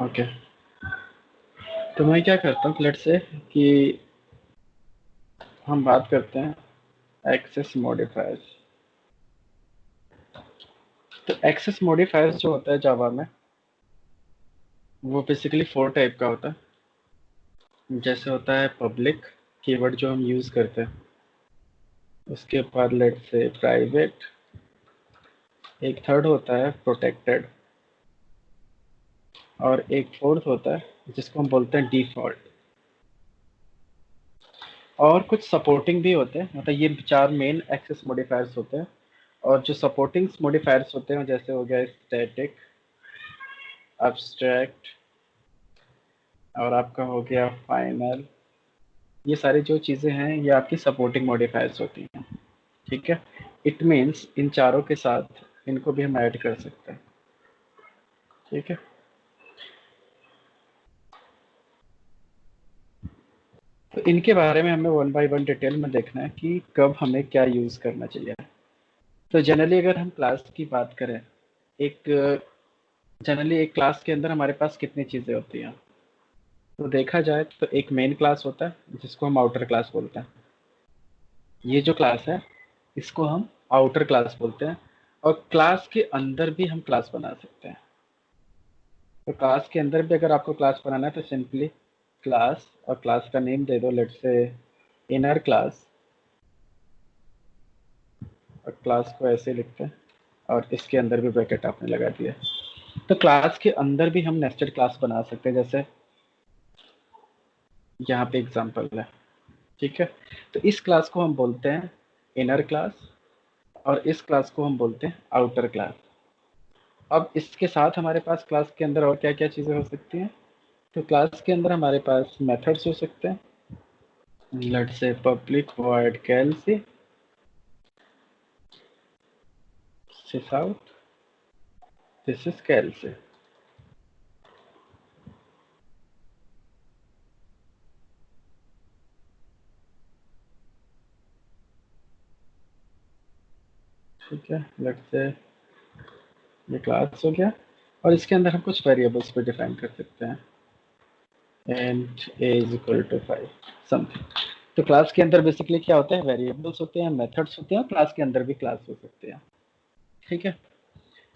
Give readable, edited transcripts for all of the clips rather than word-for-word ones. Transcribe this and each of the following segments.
Okay, तो मैं क्या करता हूँ, लेट्स से कि हम बात करते हैं एक्सेस मॉडिफायर्स। तो एक्सेस मॉडिफायर्स जो होता है जावा में, वो बेसिकली 4 टाइप का होता है। जैसे होता है पब्लिक कीवर्ड जो हम यूज़ करते हैं, उसके बाद लेट्स से प्राइवेट, एक थर्ड होता है प्रोटेक्टेड, और एक फोर्थ होता है जिसको हम बोलते हैं डिफॉल्ट। और कुछ सपोर्टिंग भी होते हैं, मतलब ये 4 मेन एक्सेस मॉडिफायर्स होते हैं। और जो सपोर्टिंग मॉडिफायर्स होते हैं जैसे हो गया स्टैटिक, एब्स्ट्रैक्ट, और आपका हो गया फाइनल। ये सारी जो चीज़ें हैं ये आपकी सपोर्टिंग मॉडिफायर्स होती हैं। ठीक है, इट मीन्स इन चारों के साथ इनको भी हम ऐड कर सकते हैं। ठीक है, तो इनके बारे में हमें वन बाय वन डिटेल में देखना है कि कब हमें क्या यूज़ करना चाहिए। तो जनरली अगर हम क्लास की बात करें, एक जनरली एक क्लास के अंदर हमारे पास कितनी चीज़ें होती हैं, तो देखा जाए तो एक मेन क्लास होता है जिसको हम आउटर क्लास बोलते हैं। ये जो क्लास है इसको हम आउटर क्लास बोलते हैं। और क्लास के अंदर भी हम क्लास बना सकते हैं। तो क्लास के अंदर भी अगर आपको क्लास बनाना है तो सिंपली क्लास, और क्लास का नेम दे दो लेट्स से इनर क्लास, और क्लास को ऐसे लिखते हैं, और इसके अंदर भी ब्रैकेट आपने लगा दिया। तो क्लास के अंदर भी हम नेस्टेड क्लास बना सकते हैं, जैसे यहाँ पे एग्जांपल है। ठीक है, तो इस क्लास को हम बोलते हैं इनर क्लास, और इस क्लास को हम बोलते हैं आउटर क्लास। अब इसके साथ हमारे पास क्लास के अंदर और क्या क्या चीज़ें हो सकती हैं, तो क्लास के अंदर हमारे पास मेथड्स हो सकते हैं। लेट्स से पब्लिक वॉइड कैल से सिस आउट, दिस इज कैल से। ठीक है, लेट्स से ये क्लास हो गया, और इसके अंदर हम कुछ वेरिएबल्स भी डिफाइन कर सकते हैं, and a is equal to 5 something. तो क्लास के अंदर बेसिकली क्या होता है, वेरिएबल्स होते हैं, मेथड्स होते हैं, और क्लास के अंदर भी क्लास हो सकते हैं। ठीक है,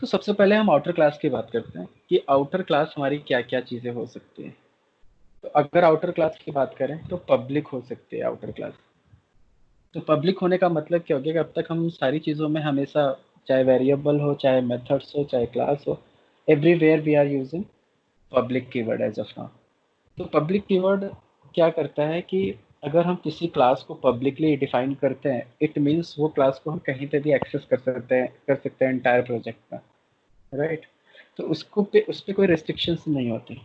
तो सबसे पहले हम आउटर क्लास की बात करते हैं कि आउटर क्लास हमारी क्या क्या चीज़ें हो सकती हैं। तो अगर आउटर क्लास की बात करें तो पब्लिक हो सकती है आउटर क्लास। तो पब्लिक होने का मतलब क्या हो गया कि अब तक हम सारी चीज़ों में हमेशा, चाहे वेरिएबल हो, चाहे मेथड्स हो, चाहे क्लास हो, everywhere we are using public keyword as of now. तो पब्लिक कीवर्ड क्या करता है कि अगर हम किसी क्लास को पब्लिकली डिफाइन करते हैं, इट मीन्स वो क्लास को हम कहीं पे भी एक्सेस कर सकते हैं एंटायर प्रोजेक्ट में, राइट। तो उस पे कोई रेस्ट्रिक्शंस नहीं होती।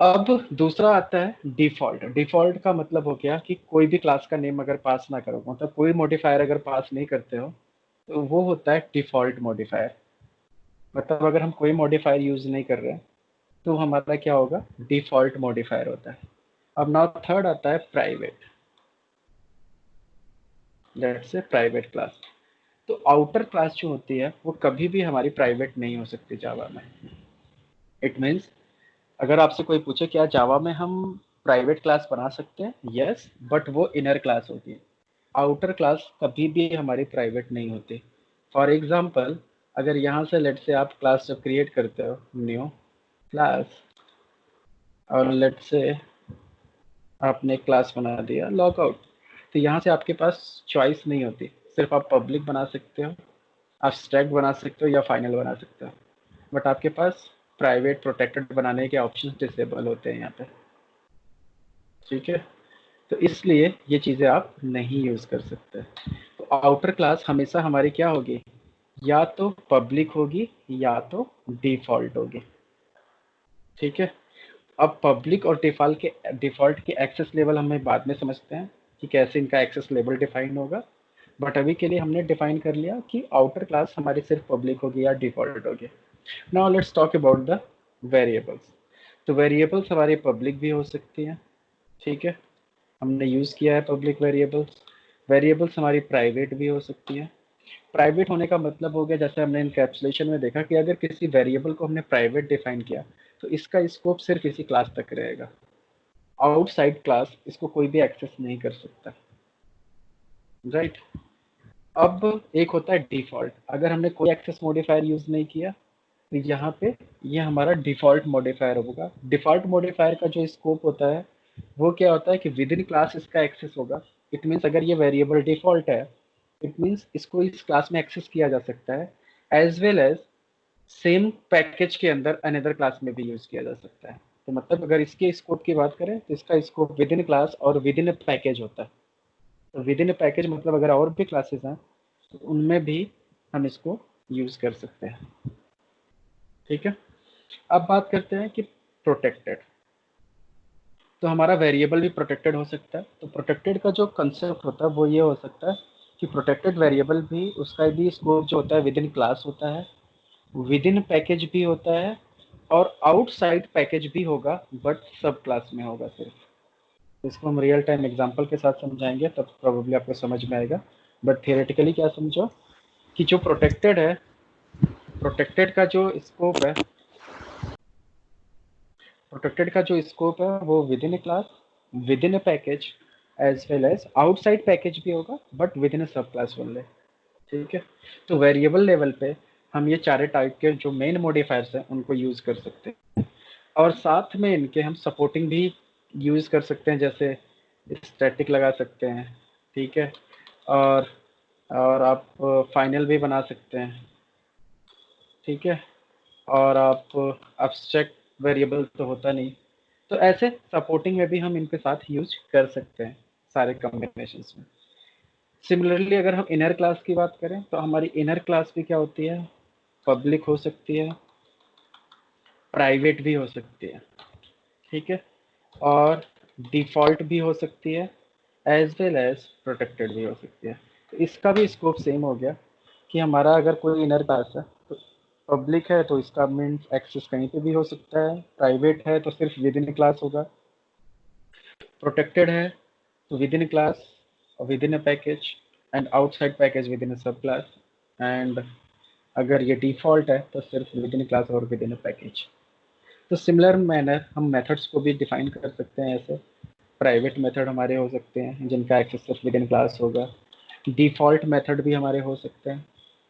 अब दूसरा आता है डिफॉल्ट। डिफॉल्ट का मतलब हो गया कि कोई भी क्लास का नेम अगर पास ना करो, मतलब कोई मॉडिफायर अगर पास नहीं करते हो, तो वो होता है डिफॉल्ट मॉडिफायर। मतलब अगर हम कोई मॉडिफायर यूज नहीं कर रहे हैं तो हमारा क्या होगा, डिफॉल्ट मॉडिफायर होता है। अब नाउ थर्ड आता है private. Let's say private class. तो आउटर क्लास जो होती है वो कभी भी हमारी प्राइवेट नहीं हो सकती जावा में। इट मीन्स अगर आपसे कोई पूछे क्या जावा में हम प्राइवेट क्लास बना सकते हैं, यस, बट वो इनर क्लास होती है। आउटर क्लास कभी भी हमारी प्राइवेट नहीं होती। फॉर एग्जाम्पल, अगर यहाँ से लेट से आप क्लास जब क्रिएट करते हो, न्यू क्लास, और लेट से आपने क्लास बना दिया लॉग आउट, तो यहाँ से आपके पास चॉइस नहीं होती, सिर्फ आप पब्लिक बना सकते हो, आप स्टैक बना सकते हो, या फाइनल बना सकते हो, बट आपके पास प्राइवेट प्रोटेक्टेड बनाने के ऑप्शंस डिसेबल होते हैं यहाँ पे। ठीक है, तो इसलिए ये चीज़ें आप नहीं यूज़ कर सकते। तो आउटर क्लास हमेशा हमारी क्या होगी, या तो पब्लिक होगी या तो डिफ़ॉल्ट होगी। ठीक है, अब पब्लिक और डिफ़ॉल्ट के एक्सेस लेवल हमें बाद में समझते हैं कि कैसे इनका एक्सेस लेवल डिफाइन होगा। बट अभी के लिए हमने डिफाइन कर लिया कि आउटर क्लास हमारी सिर्फ पब्लिक होगी या डिफ़ॉल्ट होगी। Now let's talk about the variables. तो वेरिएबल्स हमारी पब्लिक भी हो सकती हैं। ठीक है, हमने यूज़ किया है पब्लिक वेरिएबल्स। वेरिएबल्स हमारी प्राइवेट भी हो सकती हैं। प्राइवेट होने का मतलब हो गया, जैसे हमने इनकैप्सुलेशन में देखा कि अगर किसी वेरिएबल को हमने प्राइवेट डिफाइन किया तो इसका स्कोप सिर्फ इसी क्लास तक रहेगा, आउटसाइड क्लास इसको कोई भी एक्सेस नहीं कर सकता, राइट। अब एक होता है डिफॉल्ट, अगर हमने कोई एक्सेस मॉडिफायर यूज नहीं किया तो यहाँ पे ये हमारा डिफॉल्ट मॉडिफायर होगा। डिफॉल्ट मॉडिफायर का जो स्कोप होता है वो क्या होता है कि विद इन क्लास इसका एक्सेस होगा। इट मीन्स अगर ये वेरिएबल डिफॉल्ट है, इट मीन्स इसको इस क्लास में एक्सेस किया जा सकता है, as well as same package के अंदर अनदर क्लास में भी यूज किया जा सकता है। तो मतलब अगर इसके स्कोप की बात करें तो इसका स्कोप विद इन क्लास और विद इन पैकेज होता है। तो विद इन पैकेज मतलब अगर और भी क्लासेस हैं तो उनमें भी हम इसको यूज कर सकते हैं, ठीक है। अब बात करते हैं कि प्रोटेक्टेड, तो हमारा वेरिएबल भी प्रोटेक्टेड हो सकता है। तो प्रोटेक्टेड का जो कंसेप्ट होता है वो ये हो सकता है कि प्रोटेक्टेड वेरिएबल भी उसका भी स्कोप जो होता है विद इन क्लास होता है, विद इन पैकेज भी होता है और आउटसाइड पैकेज भी होगा, बट सब क्लास में होगा सिर्फ। इसको हम रियल टाइम एग्जांपल के साथ समझाएंगे तब प्रोबेबली आपको समझ में आएगा। बट थियोरेटिकली क्या समझो कि जो प्रोटेक्टेड है, प्रोटेक्टेड का जो स्कोप है, प्रोटेक्टेड का जो स्कोप है वो within a class, within a package as well as outside package भी होगा, बट विद इन ए सब क्लास ओनली, ठीक है। तो वेरिएबल लेवल पे हम ये चारे टाइप के जो मेन मॉडिफायर्स हैं उनको यूज कर सकते हैं, और साथ में इनके हम सपोर्टिंग भी यूज कर सकते हैं, जैसे स्टैटिक लगा सकते हैं, ठीक है। और आप फाइनल भी बना सकते हैं, ठीक है। और आप एब्स्ट्रैक्ट वेरिएबल तो होता नहीं, तो ऐसे सपोर्टिंग में भी हम इनके साथ यूज कर सकते हैं सारे कॉम्बिनेशंस में। सिमिलरली अगर हम इनर क्लास की बात करें तो हमारी इनर क्लास भी क्या होती है, पब्लिक हो सकती है, प्राइवेट भी हो सकती है, ठीक है, और डिफॉल्ट भी हो सकती है, एज वेल एज प्रोटेक्टेड भी हो सकती है। तो इसका भी स्कोप सेम हो गया कि हमारा अगर कोई इनर क्लास है तो पब्लिक है तो इसका मीन्स एक्सेस कहीं पे भी हो सकता है, प्राइवेट है तो सिर्फ विद इन क्लास होगा, प्रोटेक्टेड है तो विद इन क्लास और within a package and outside package within a sub class, and अगर ये डिफॉल्ट है तो सिर्फ विद इन क्लास और विद इन अ पैकेज। तो सिमिलर मैनर हम मेथड्स को भी डिफाइन कर सकते हैं ऐसे। प्राइवेट मेथड हमारे हो सकते हैं जिनका एक्सेस सिर्फ विद इन क्लास होगा, डिफ़ॉल्ट मेथड भी हमारे हो सकते हैं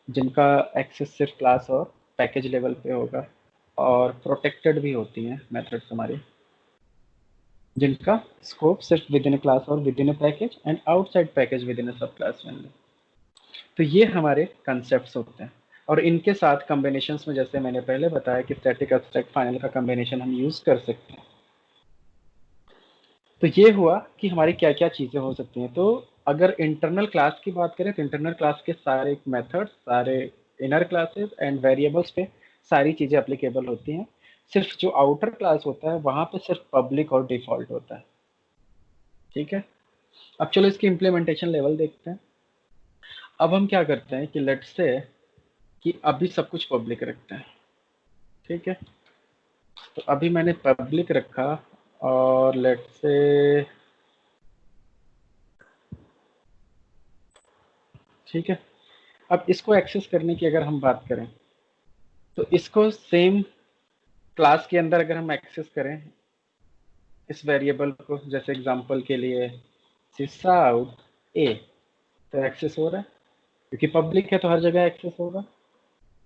जिनका एक्सेस सिर्फ क्लास और पैकेज लेवल पे होगा, और प्रोटेक्टेड भी होती हैं मेथड्स हमारी जिनका स्कोप सिर्फ विद इन क्लास और within package and outside package with in सब क्लास में। तो ये हमारे कंसेप्ट होते हैं, और इनके साथ कॉम्बिनेशंस में जैसे मैंने पहले बताया कि स्टैटिक एब्स्ट्रैक्ट फाइनल का कॉम्बिनेशन हम यूज कर सकते हैं। तो ये हुआ कि हमारी क्या क्या चीज़ें हो सकती हैं। तो अगर इंटरनल क्लास की बात करें तो इंटरनल क्लास के सारे मेथड्स, सारे इनर क्लासेस एंड वेरिएबल्स पे सारी चीज़ें अप्लीकेबल होती हैं। सिर्फ जो आउटर क्लास होता है वहाँ पे सिर्फ पब्लिक और डिफ़ॉल्ट होता है, ठीक है। अब चलो इसकी इम्प्लीमेंटेशन लेवल देखते हैं। अब हम क्या करते हैं कि लेट्स से कि अभी सब कुछ पब्लिक रखते हैं, ठीक है। तो अभी मैंने पब्लिक रखा और लेट्स से ठीक है। अब इसको एक्सेस करने की अगर हम बात करें तो इसको सेम क्लास के अंदर अगर हम एक्सेस करें इस वेरिएबल को, जैसे एग्जांपल के लिए सिसाउट ए, तो एक्सेस हो रहा है क्योंकि पब्लिक है तो हर जगह एक्सेस होगा।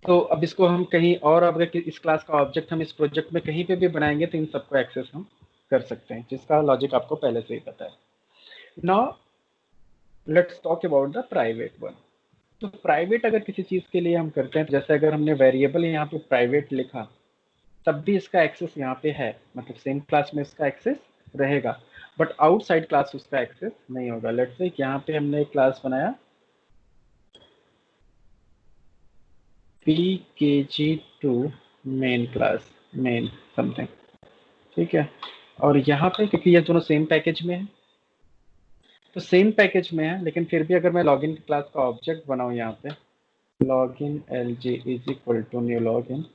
तो अब इसको हम कहीं और, अगर इस क्लास का ऑब्जेक्ट हम इस प्रोजेक्ट में कहीं पे भी बनाएंगे तो इन सबको एक्सेस हम कर सकते हैं, जिसका लॉजिक आपको पहले से ही पता है। Now let's talk about the private one. तो प्राइवेट अगर किसी चीज़ के लिए हम करते हैं, जैसे अगर हमने वेरिएबल यहाँ पे प्राइवेट लिखा तब भी इसका एक्सेस यहाँ पे है, मतलब सेम क्लास में इसका एक्सेस रहेगा, बट आउटसाइड क्लास उसका एक्सेस नहीं होगा। लेट्स से यहाँ पे हमने एक क्लास बनाया pkg2 main class, main something, ठीक है। और यहाँ पे क्योंकि ये दोनों सेम पैकेज में है तो सेम पैकेज में है, लेकिन फिर भी अगर मैं लॉगिन क्लास का ऑब्जेक्ट बनाऊँ यहाँ पे login lg is equal to new login,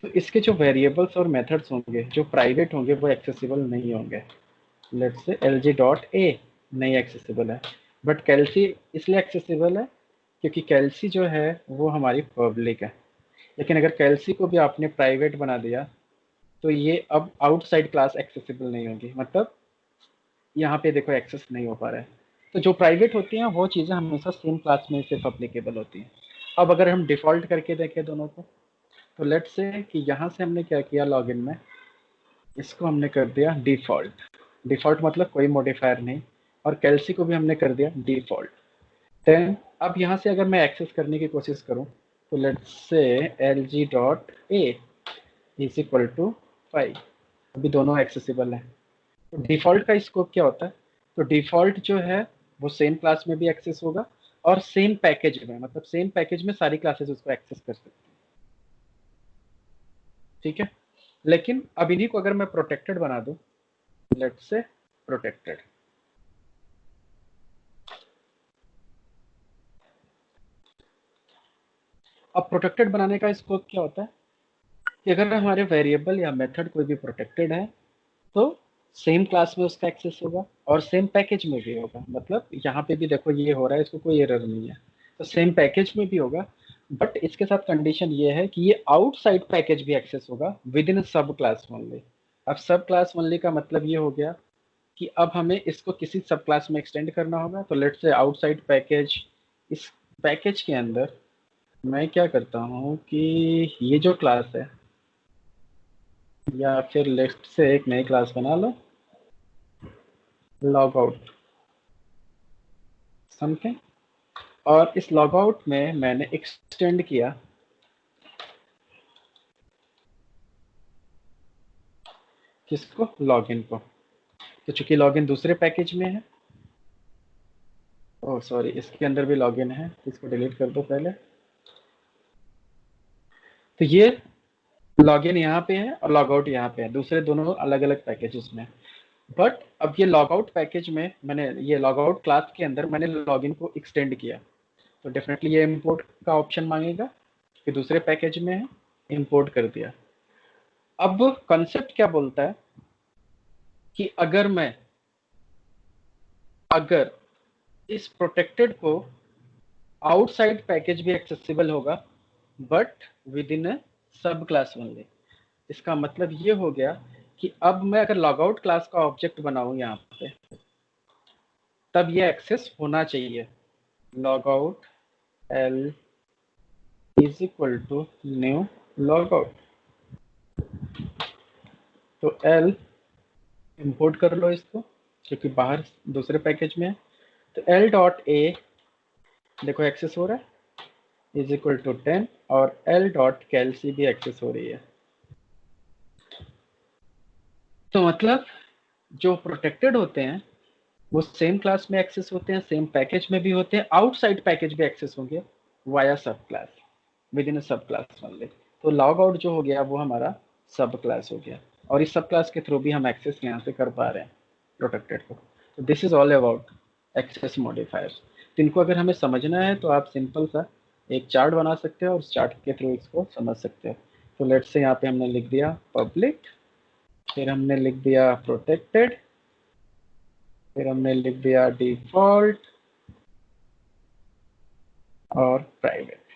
तो इसके जो वेरिएबल्स और मेथड्स होंगे जो प्राइवेट होंगे वो एक्सेसिबल नहीं होंगे। Let's say lg dot A नहीं एक्सेसिबल है, बट कैलसी इसलिए एक्सेसिबल है क्योंकि कैल्सी जो है वो हमारी पब्लिक है। लेकिन अगर कैल्सी को भी आपने प्राइवेट बना दिया तो ये अब आउटसाइड क्लास एक्सेसिबल नहीं होगी, मतलब यहाँ पे देखो एक्सेस नहीं हो पा रहा है। तो जो प्राइवेट होती हैं वो चीज़ें हमेशा सेम क्लास में सिर्फ अप्लीकेबल होती हैं। अब अगर हम डिफ़ॉल्ट करके देखें दोनों को, तो लेट्स से कि यहाँ से हमने क्या किया, लॉगिन में इसको हमने कर दिया डिफ़ॉल्ट। डिफ़ॉल्ट मतलब कोई मॉडिफायर नहीं, और कैल्सी को भी हमने कर दिया डिफ़ॉल्ट। देन अब यहाँ से अगर मैं एक्सेस करने की कोशिश करूँ, तो let's say L G dot a is equal to 5, अभी दोनों एक्सेसिबल हैं। तो डिफ़ॉल्ट का स्कोप क्या होता है? तो डिफ़ॉल्ट जो है वो सेम क्लास में भी एक्सेस होगा और सेम पैकेज में, मतलब सेम पैकेज में सारी क्लासेस उसको एक्सेस कर सकती हैं। ठीक है, लेकिन अब इन्हीं को अगर मैं प्रोटेक्टेड बना दूं, लेट्स से प्रोटेक्टेड, अब प्रोटेक्टेड बनाने का स्कोप क्या होता है कि अगर हमारे वेरिएबल या मेथड कोई भी प्रोटेक्टेड है तो सेम क्लास में उसका एक्सेस होगा और सेम पैकेज में भी होगा। मतलब यहाँ पे भी देखो ये हो रहा है, इसको कोई एरर नहीं है, तो सेम पैकेज में भी होगा। बट इसके साथ कंडीशन ये है कि ये आउटसाइड पैकेज भी एक्सेस होगा विद इन सब क्लास ओनली। अब सब क्लास ओनली का मतलब ये हो गया कि अब हमें इसको किसी सब क्लास में एक्सटेंड करना होगा। तो लेट्स से आउटसाइड पैकेज, इस पैकेज के अंदर मैं क्या करता हूँ कि ये जो क्लास है, या फिर लेट्स से एक नई क्लास बना लो, लॉग आउट समथिंग, और इस लॉग आउट में मैंने एक्सटेंड किया किसको, लॉगिन को। तो चूंकि लॉगिन दूसरे पैकेज में है, ओह सॉरी इसके अंदर भी लॉगिन है, इसको डिलीट कर दो पहले। तो ये लॉगिन यहाँ पे है और लॉग आउट यहाँ पे है, दूसरे दोनों अलग अलग पैकेजेस में। बट अब ये लॉग आउट पैकेज में मैंने, ये लॉग आउट क्लास के अंदर मैंने लॉगिन को एक्सटेंड किया, तो डेफिनेटली ये इंपोर्ट का ऑप्शन मांगेगा कि दूसरे पैकेज में है, इंपोर्ट कर दिया। अब कॉन्सेप्ट क्या बोलता है कि अगर इस प्रोटेक्टेड को आउटसाइड पैकेज भी एक्सेसिबल होगा but with in a sub class only. इसका मतलब ये हो गया कि अब मैं अगर लॉगआउट क्लास का ऑब्जेक्ट बनाऊं यहाँ पे, तब ये एक्सेस होना चाहिए। Logout L is equal to new logout, तो एल इंपोर्ट कर लो इसको क्योंकि बाहर दूसरे पैकेज में है। तो एल डॉट ए देखो एक्सेस हो रहा है इज इक्वल टू 10, और एल डॉट कैल्सी भी एक्सेस हो रही है। तो मतलब जो प्रोटेक्टेड होते हैं वो सेम क्लास में एक्सेस होते हैं, सेम पैकेज में भी होते हैं, आउटसाइड पैकेज भी एक्सेस होंगे वाया सब क्लास, विद इन सब क्लास ओनली। तो लॉग आउट जो हो गया वो हमारा सब क्लास हो गया, और इस सब क्लास के थ्रू भी हम एक्सेस यहाँ से कर पा रहे हैं प्रोटेक्टेड को। तो this is all about access modifiers. तो इनको अगर हमें समझना है तो आप सिंपल सा एक चार्ट बना सकते हो और उस चार्ट के थ्रू इसको समझ सकते हो। तो लेट्स से यहाँ पे हमने लिख दिया पब्लिक, फिर हमने लिख दिया प्रोटेक्टेड, फिर हमने लिख दिया डिफॉल्ट और प्राइवेट।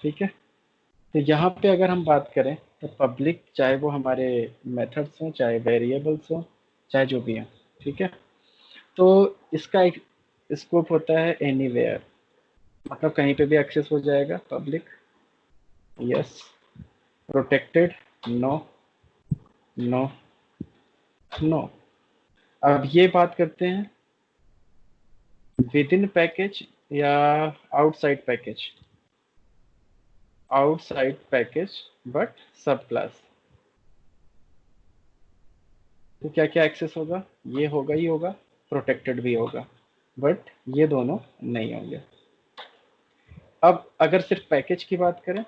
ठीक है, तो यहाँ पे अगर हम बात करें तो पब्लिक चाहे वो हमारे मेथड्स हों, चाहे वेरिएबल्स हों, चाहे जो भी हों, ठीक है, तो इसका एक स्कोप होता है एनीवेयर, मतलब कहीं पे भी एक्सेस हो जाएगा। Public yes, protected no, no, no. अब ये बात करते हैं विद इन पैकेज या outside package, outside package but subclass. तो क्या क्या एक्सेस होगा, ये होगा ही होगा, प्रोटेक्टेड भी होगा, बट ये दोनों नहीं होंगे। अब अगर सिर्फ पैकेज की बात करें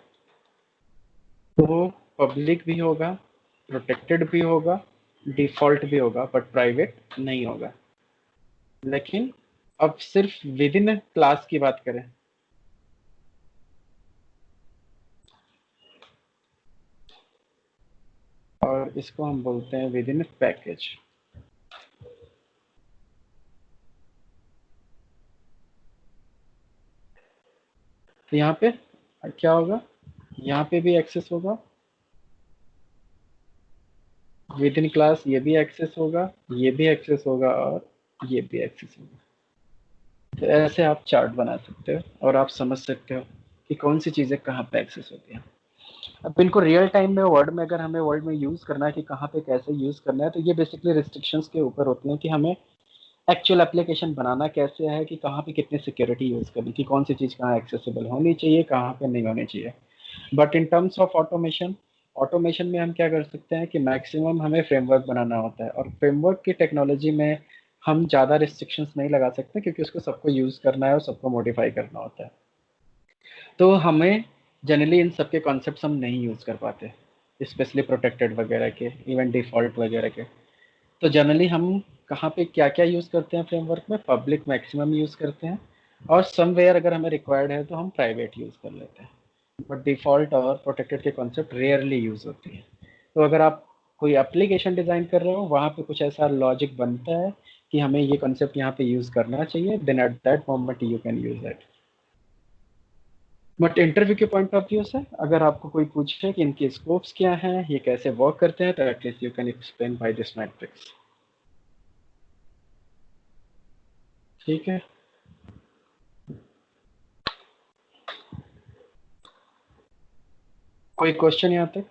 तो पब्लिक भी होगा, प्रोटेक्टेड भी होगा, डिफॉल्ट भी होगा, बट प्राइवेट नहीं होगा। लेकिन अब सिर्फ विद इन क्लास की बात करें, और इसको हम बोलते हैं विद इन पैकेज। तो यहाँ पे क्या होगा, यहाँ पे भी एक्सेस होगा, विद इन क्लास ये भी एक्सेस होगा, ये भी एक्सेस होगा और ये भी एक्सेस होगा। तो ऐसे आप चार्ट बना सकते हो और आप समझ सकते हो कि कौन सी चीज़ें कहाँ पे एक्सेस होती हैं। अब इनको रियल टाइम में वर्ड में अगर हमें वर्ड में यूज़ करना है कि कहाँ पे कैसे यूज़ करना है, तो ये बेसिकली रिस्ट्रिक्शंस के ऊपर होती हैं कि हमें एक्चुअल एप्लीकेशन बनाना कैसे है, कि कहाँ पे कितनी सिक्योरिटी यूज़ करनी, कि कौन सी चीज़ कहाँ एक्सेसिबल होनी चाहिए, कहाँ पे नहीं होनी चाहिए। But in terms of automation, automation में हम क्या कर सकते हैं कि मैक्सिमम हमें फ्रेमवर्क बनाना होता है, और फ्रेमवर्क की टेक्नोलॉजी में हम ज़्यादा रिस्ट्रिक्शंस नहीं लगा सकते क्योंकि उसको सबको यूज़ करना है और सबको मॉडिफाई करना होता है। तो हमें जनरली इन सब के कॉन्सेप्ट्स हम नहीं यूज़ कर पाते, स्पेशली प्रोटेक्टेड वगैरह के, इवन डिफ़ॉल्ट वगैरह के। तो जनरली हम कहाँ पे क्या क्या यूज़ करते हैं फ्रेमवर्क में, पब्लिक मैक्सिमम यूज़ करते हैं, और समवेयर अगर हमें रिक्वायर्ड है तो हम प्राइवेट यूज़ कर लेते हैं। बट डिफ़ॉल्ट और प्रोटेक्टेड के कॉन्सेप्ट रेयरली यूज़ होती है। तो अगर आप कोई एप्लीकेशन डिज़ाइन कर रहे हो, वहाँ पे कुछ ऐसा लॉजिक बनता है कि हमें ये कॉन्सेप्ट यहाँ पे यूज़ करना चाहिए, then at that moment you can use it. But interview के पॉइंट ऑफ व्यू से अगर आपको कोई पूछे कि इनके स्कोप्स क्या हैं, ये कैसे वर्क करते हैं, तो at least you can explain by this matrix. ठीक है। कोई क्वेश्चन यहाँ तक?